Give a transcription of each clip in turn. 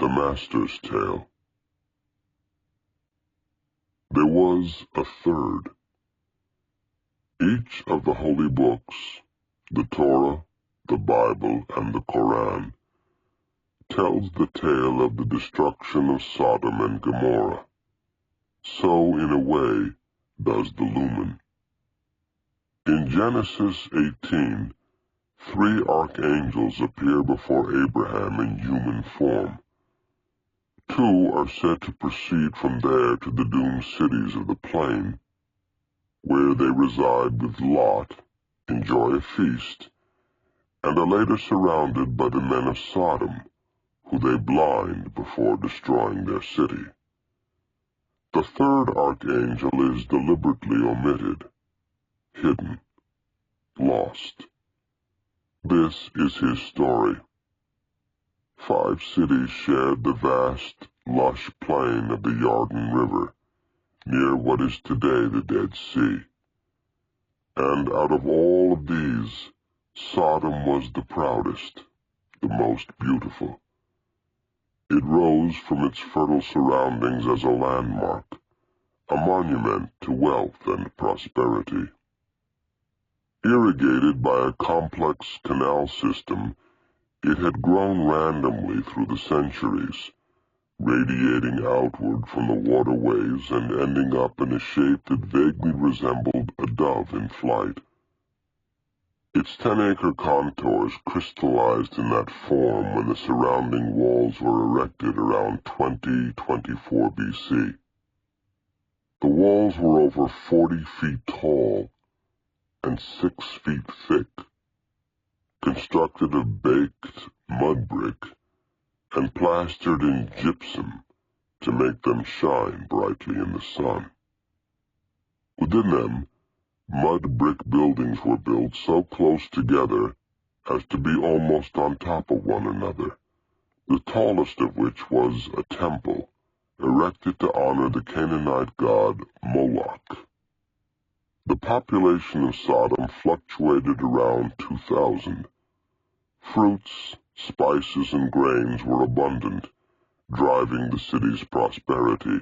The Master's Tale. There was a third. Each of the holy books, the Torah, the Bible, and the Koran, tells the tale of the destruction of Sodom and Gomorrah. So, in a way, does the Lumen. In Genesis 18, 3 archangels appear before Abraham in human form. 2 are said to proceed from there to the doomed cities of the plain, where they reside with Lot, enjoy a feast, and are later surrounded by the men of Sodom, who they blind before destroying their city. The 3rd archangel is deliberately omitted, hidden, lost. This is his story. 5 cities shared the vast, lush plain of the Yarden River, near what is today the Dead Sea. And out of all of these, Sodom was the proudest, the most beautiful. It rose from its fertile surroundings as a landmark, a monument to wealth and prosperity. Irrigated by a complex canal system, it had grown randomly through the centuries, radiating outward from the waterways and ending up in a shape that vaguely resembled a dove in flight. Its 10-acre contours crystallized in that form when the surrounding walls were erected around 2024 BC. The walls were over 40 feet tall and 6 feet thick, constructed of baked mud brick and plastered in gypsum to make them shine brightly in the sun. Within them, mud brick buildings were built so close together as to be almost on top of one another, the tallest of which was a temple erected to honor the Canaanite god Moloch. The population of Sodom fluctuated around 2,000. Fruits, spices, and grains were abundant, driving the city's prosperity.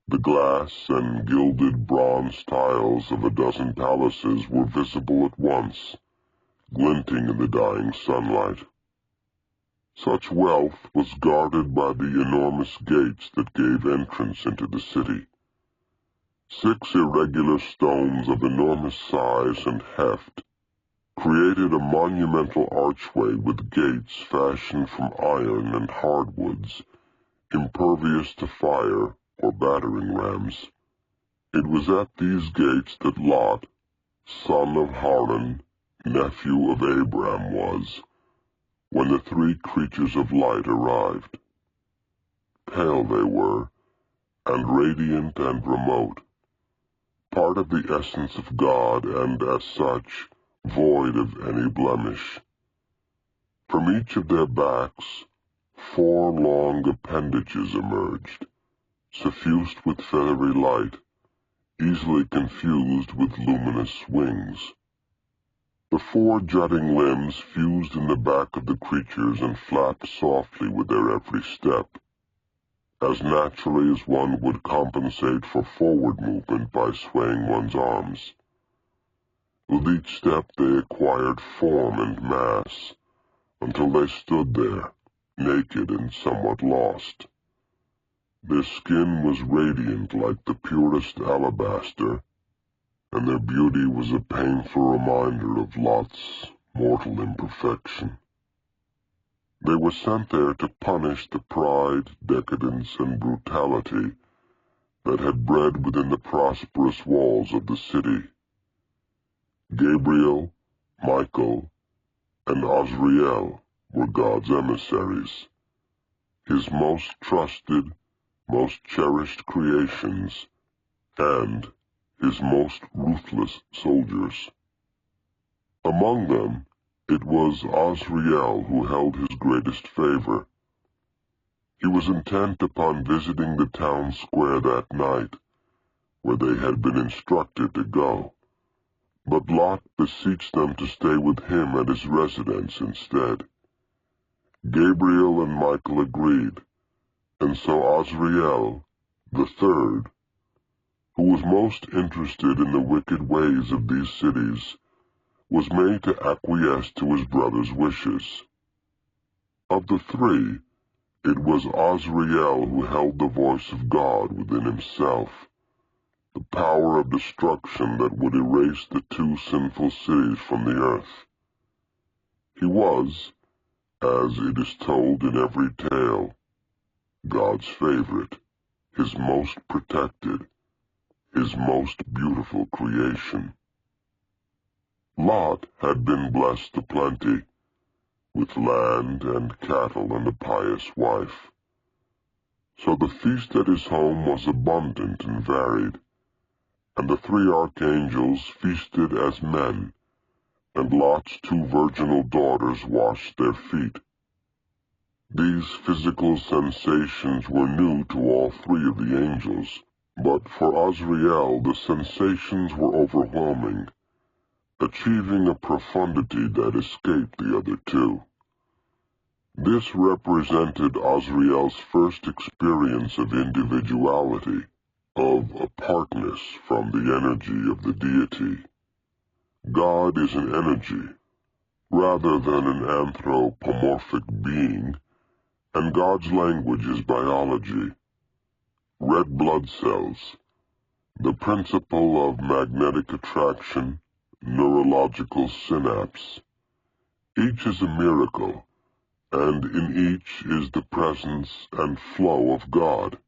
The glass and gilded bronze tiles of a dozen palaces were visible at once, glinting in the dying sunlight. Such wealth was guarded by the enormous gates that gave entrance into the city. 6 irregular stones of enormous size and heft created a monumental archway with gates fashioned from iron and hardwoods, impervious to fire or battering rams. It was at these gates that Lot, son of Haran, nephew of Abraham, was, when the 3 creatures of light arrived. Pale they were, and radiant and remote, part of the essence of God, and as such, void of any blemish. From each of their backs, 4 long appendages emerged, suffused with feathery light, easily confused with luminous wings. The 4 jutting limbs fused in the back of the creatures and flapped softly with their every step, as naturally as one would compensate for forward movement by swaying one's arms. With each step they acquired form and mass, until they stood there, naked and somewhat lost. Their skin was radiant like the purest alabaster, and their beauty was a painful reminder of Lot's mortal imperfection. They were sent there to punish the pride, decadence, and brutality that had bred within the prosperous walls of the city. Gabriel, Michael, and Azrael were God's emissaries, his most trusted, most cherished creations, and his most ruthless soldiers. Among them, it was Azrael who held his greatest favor. He was intent upon visiting the town square that night, where they had been instructed to go, but Lot beseeched them to stay with him at his residence instead. Gabriel and Michael agreed, and so Azrael, the third, who was most interested in the wicked ways of these cities, was made to acquiesce to his brother's wishes. Of the three, it was Azrael who held the voice of God within himself, the power of destruction that would erase the two sinful cities from the earth. He was, as it is told in every tale, God's favorite, his most protected, his most beautiful creation. Lot had been blessed aplenty, with land and cattle and a pious wife. So the feast at his home was abundant and varied, and the three archangels feasted as men, and Lot's two virginal daughters washed their feet. These physical sensations were new to all three of the angels, but for Azrael the sensations were overwhelming, achieving a profundity that escaped the other two. This represented Azrael's first experience of individuality, of apartness from the energy of the deity. God is an energy, rather than an anthropomorphic being, and God's language is biology. Red blood cells, the principle of magnetic attraction, neurological synapse. Each is a miracle, and in each is the presence and flow of God.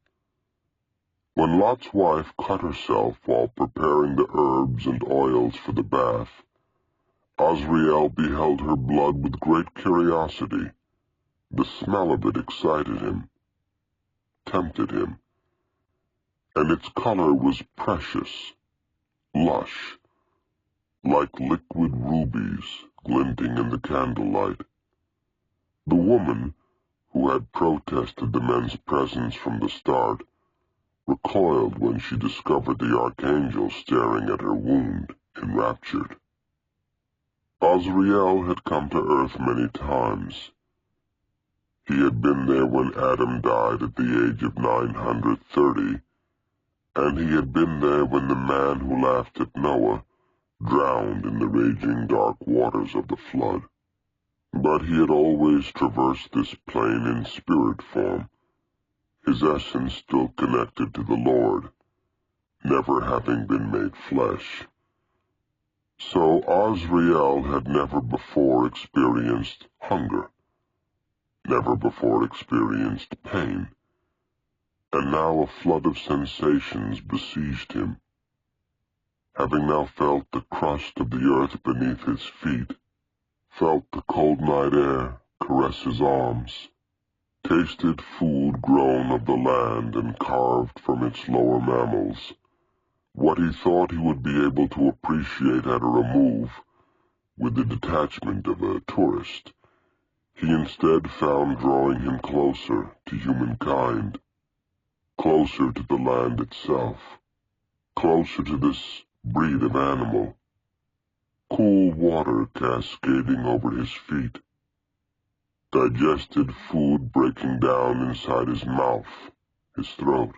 When Lot's wife cut herself while preparing the herbs and oils for the bath, Azrael beheld her blood with great curiosity. The smell of it excited him, tempted him, and its color was precious, lush, like liquid rubies glinting in the candlelight. The woman, who had protested the men's presence from the start, recoiled when she discovered the archangel staring at her wound, enraptured. Azrael had come to earth many times. He had been there when Adam died at the age of 930, and he had been there when the man who laughed at Noah drowned in the raging dark waters of the flood. But he had always traversed this plane in spirit form, his essence still connected to the Lord, never having been made flesh. So Azrael had never before experienced hunger, never before experienced pain, and now a flood of sensations besieged him. Having now felt the crust of the earth beneath his feet, felt the cold night air caress his arms, tasted food grown of the land and carved from its lower mammals, what he thought he would be able to appreciate at a remove, with the detachment of a tourist, he instead found drawing him closer to humankind, closer to the land itself, closer to this breed of animal. Cool water cascading over his feet, digested food breaking down inside his mouth, his throat.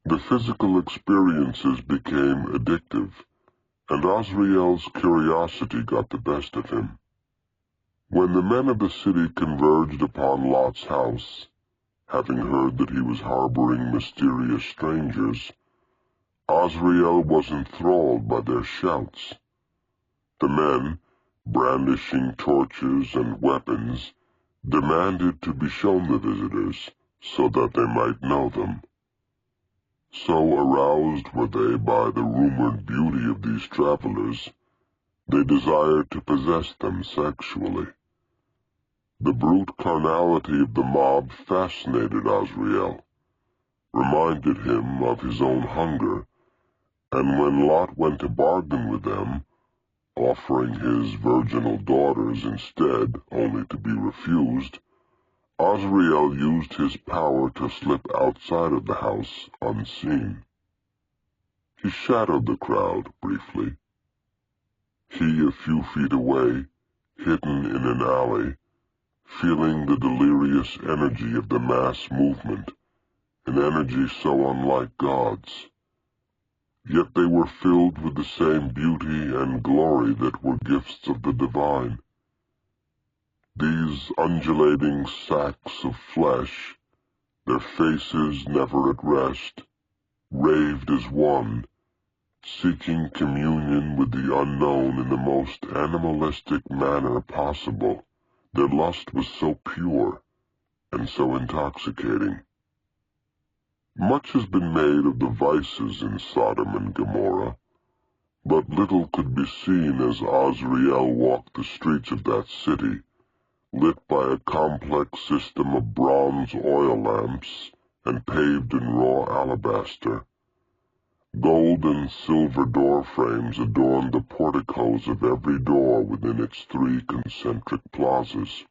The physical experiences became addictive, and Azrael's curiosity got the best of him. When the men of the city converged upon Lot's house, having heard that he was harboring mysterious strangers, Azrael was enthralled by their shouts. The men, brandishing torches and weapons, demanded to be shown the visitors, so that they might know them. So aroused were they by the rumored beauty of these travelers, they desired to possess them sexually. The brute carnality of the mob fascinated Azrael, reminded him of his own hunger, and when Lot went to bargain with them, offering his virginal daughters instead, only to be refused, Azrael used his power to slip outside of the house unseen. He shadowed the crowd briefly. He, a few feet away, hidden in an alley, feeling the delirious energy of the mass movement, an energy so unlike God's. Yet they were filled with the same beauty and glory that were gifts of the divine. These undulating sacks of flesh, their faces never at rest, raved as one, seeking communion with the unknown in the most animalistic manner possible. Their lust was so pure and so intoxicating. Much has been made of the vices in Sodom and Gomorrah, but little could be seen as Azrael walked the streets of that city, lit by a complex system of bronze oil lamps and paved in raw alabaster. Gold and silver door frames adorned the porticos of every door within its 3 concentric plazas.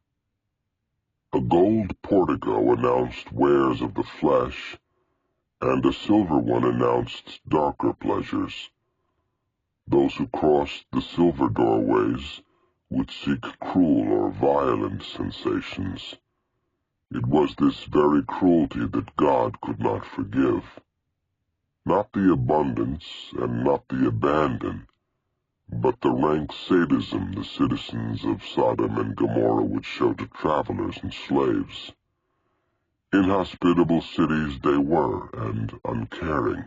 A gold portico announced wares of the flesh, and a silver one announced darker pleasures. Those who crossed the silver doorways would seek cruel or violent sensations. It was this very cruelty that God could not forgive. Not the abundance and not the abandon, but the rank sadism the citizens of Sodom and Gomorrah would show to travelers and slaves. Inhospitable cities they were, and uncaring.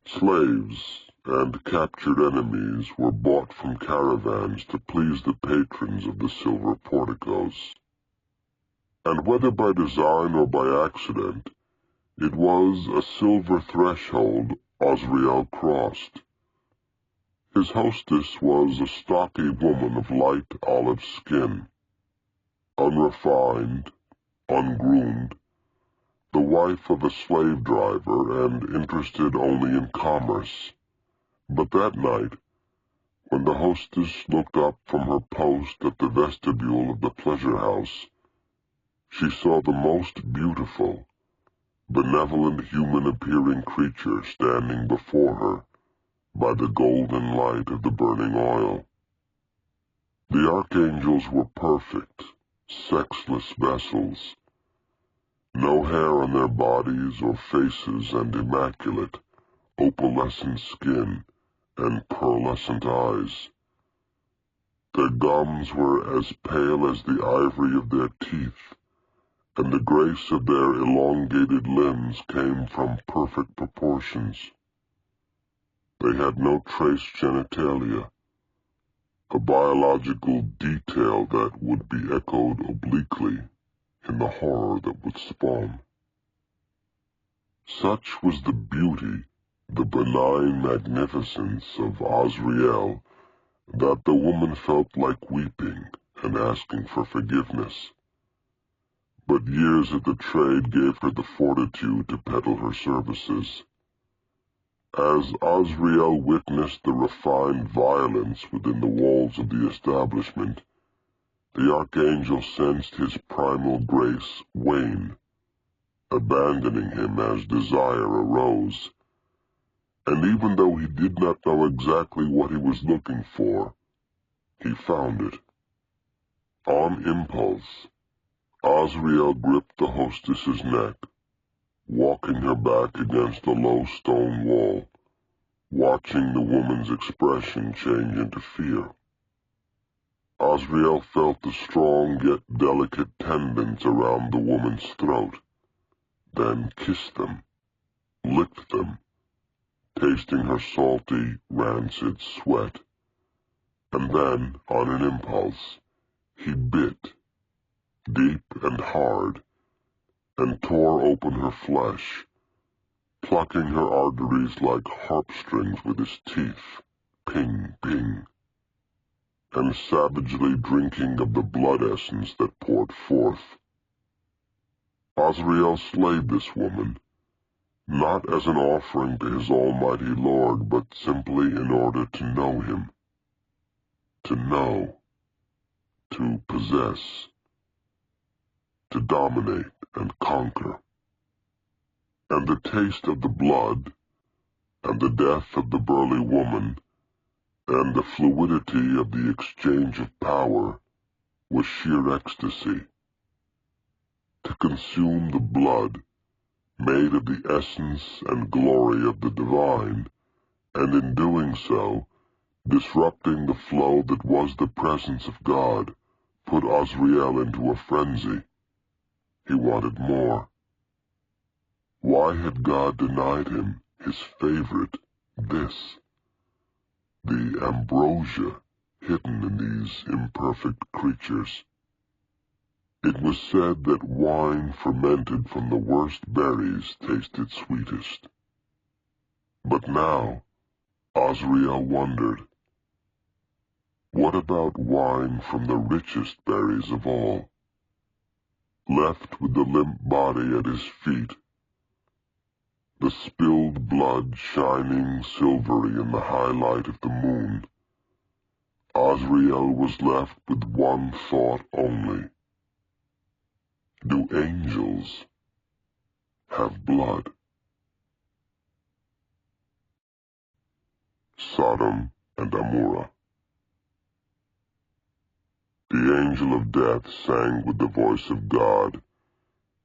Slaves and captured enemies were bought from caravans to please the patrons of the silver porticos. And whether by design or by accident, it was a silver threshold Azrael crossed. His hostess was a stocky woman of light olive skin, unrefined, ungroomed, the wife of a slave driver and interested only in commerce. But that night, when the hostess looked up from her post at the vestibule of the pleasure house, she saw the most beautiful, benevolent human-appearing creature standing before her by the golden light of the burning oil. The archangels were perfect, sexless vessels, no hair on their bodies or faces, and immaculate, opalescent skin and pearlescent eyes. Their gums were as pale as the ivory of their teeth, and the grace of their elongated limbs came from perfect proportions. They had no trace genitalia, a biological detail that would be echoed obliquely in the horror that would spawn. Such was the beauty, the benign magnificence of Azrael, that the woman felt like weeping and asking for forgiveness. But years at the trade gave her the fortitude to peddle her services. As Azrael witnessed the refined violence within the walls of the establishment, the archangel sensed his primal grace wane, abandoning him as desire arose. And even though he did not know exactly what he was looking for, he found it. On impulse, Azrael gripped the hostess's neck, walking her back against a low stone wall, watching the woman's expression change into fear. Azrael felt the strong yet delicate tendons around the woman's throat, then kissed them, licked them, tasting her salty, rancid sweat. And then, on an impulse, he bit, deep and hard, and tore open her flesh, plucking her arteries like harp strings with his teeth, ping, ping, and savagely drinking of the blood essence that poured forth. Azrael slayed this woman, not as an offering to his almighty Lord, but simply in order to know him. To know, to possess, to dominate and conquer. And the taste of the blood, and the death of the burly woman, and the fluidity of the exchange of power was sheer ecstasy. consume the blood, made of the essence and glory of the divine, and in doing so, disrupting the flow that was the presence of God, put Azrael into a frenzy. He wanted more. Why had God denied him his favorite, this, the ambrosia hidden in these imperfect creatures? It was said that wine fermented from the worst berries tasted sweetest. But now, Azrael wondered, what about wine from the richest berries of all? Left with the limp body at his feet, the spilled blood shining silvery in the high light of the moon, Azrael was left with one thought only. Do angels have blood? Sodom and Amorah. The angel of death sang with the voice of God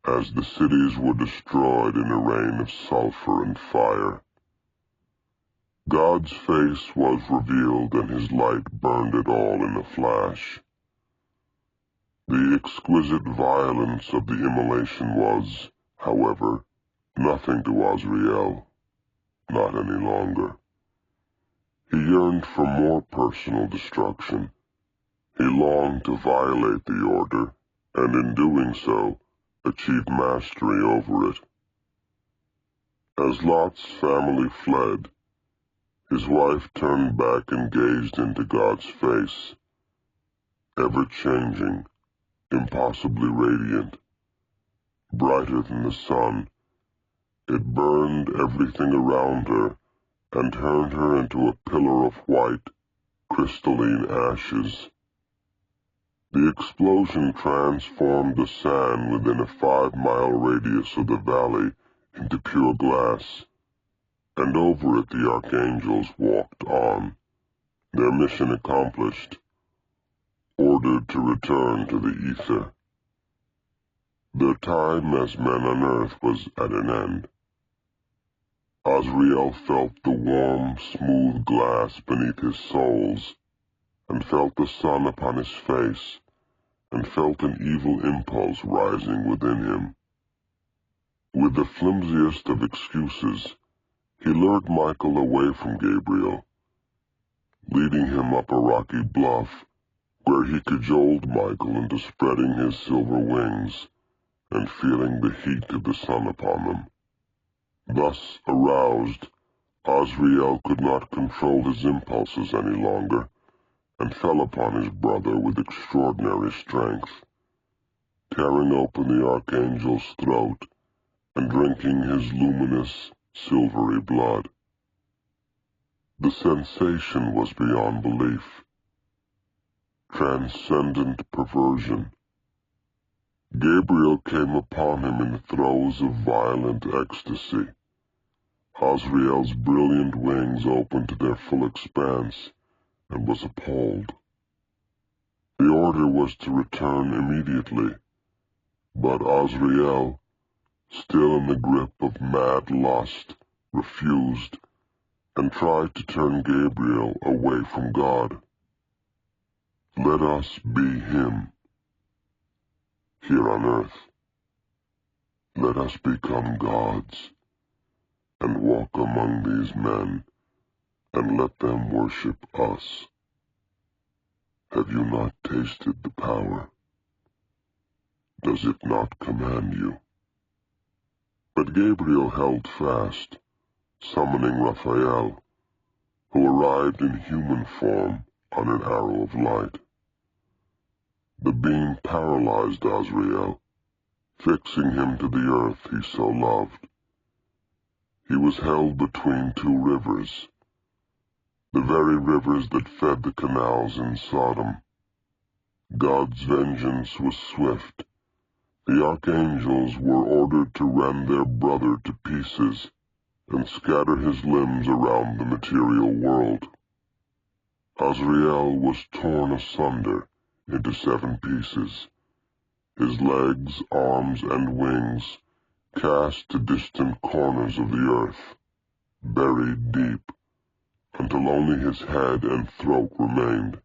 as the cities were destroyed in a rain of sulfur and fire. God's face was revealed and his light burned it all in a flash. The exquisite violence of the immolation was, however, nothing to Azrael, not any longer. He yearned for more personal destruction. He longed to violate the order, and in doing so, achieve mastery over it. As Lot's family fled, his wife turned back and gazed into God's face, ever-changing, impossibly radiant, brighter than the sun. It burned everything around her and turned her into a pillar of white, crystalline ashes. The explosion transformed the sand within a 5-mile radius of the valley into pure glass, and over it the archangels walked on, their mission accomplished, ordered to return to the ether. Their time as men on earth was at an end. Azrael felt the warm, smooth glass beneath his soles, and felt the sun upon his face, and felt an evil impulse rising within him. With the flimsiest of excuses, he lured Michael away from Gabriel, leading him up a rocky bluff, where he cajoled Michael into spreading his silver wings and feeling the heat of the sun upon them. Thus aroused, Azrael could not control his impulses any longer, and fell upon his brother with extraordinary strength, tearing open the archangel's throat and drinking his luminous, silvery blood. The sensation was beyond belief. Transcendent perversion. Gabriel came upon him in the throes of violent ecstasy. Azrael's brilliant wings opened to their full expanse, and was appalled. The order was to return immediately, but Azrael, still in the grip of mad lust, refused, and tried to turn Gabriel away from God. Let us be him, here on earth. Let us become gods, and walk among these men, and let them worship us. Have you not tasted the power? Does it not command you? But Gabriel held fast, summoning Raphael, who arrived in human form on an arrow of light. The beam paralyzed Azrael, fixing him to the earth he so loved. He was held between two rivers, the very rivers that fed the canals in Sodom. God's vengeance was swift. The archangels were ordered to rend their brother to pieces and scatter his limbs around the material world. Azrael was torn asunder into 7 pieces, his legs, arms, and wings cast to distant corners of the earth, buried deep, until only his head and throat remained.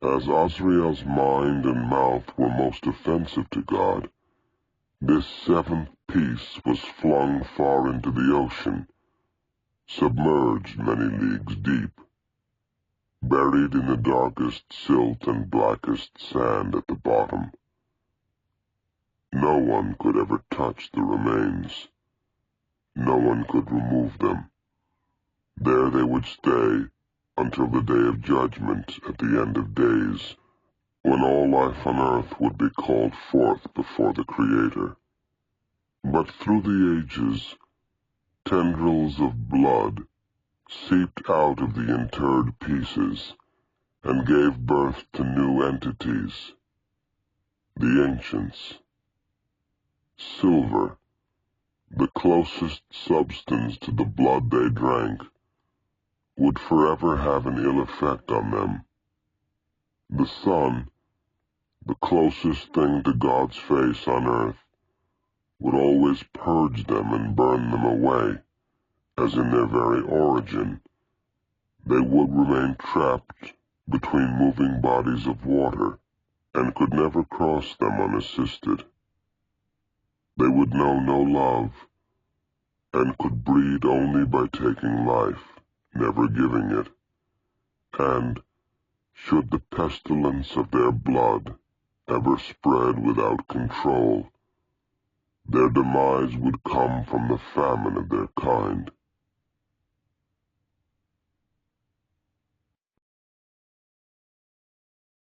As Azrael's mind and mouth were most offensive to God, this seventh piece was flung far into the ocean, submerged many leagues deep, buried in the darkest silt and blackest sand at the bottom. No one could ever touch the remains. No one could remove them. There they would stay until the day of judgment at the end of days, when all life on earth would be called forth before the Creator. But through the ages, tendrils of blood seeped out of the interred pieces and gave birth to new entities, the ancients. Silver, the closest substance to the blood they drank, would forever have an ill effect on them. The sun, the closest thing to God's face on earth, would always purge them and burn them away, as in their very origin, they would remain trapped between moving bodies of water, and could never cross them unassisted. They would know no love, and could breed only by taking life, never giving it, and, should the pestilence of their blood ever spread without control, their demise would come from the famine of their kind.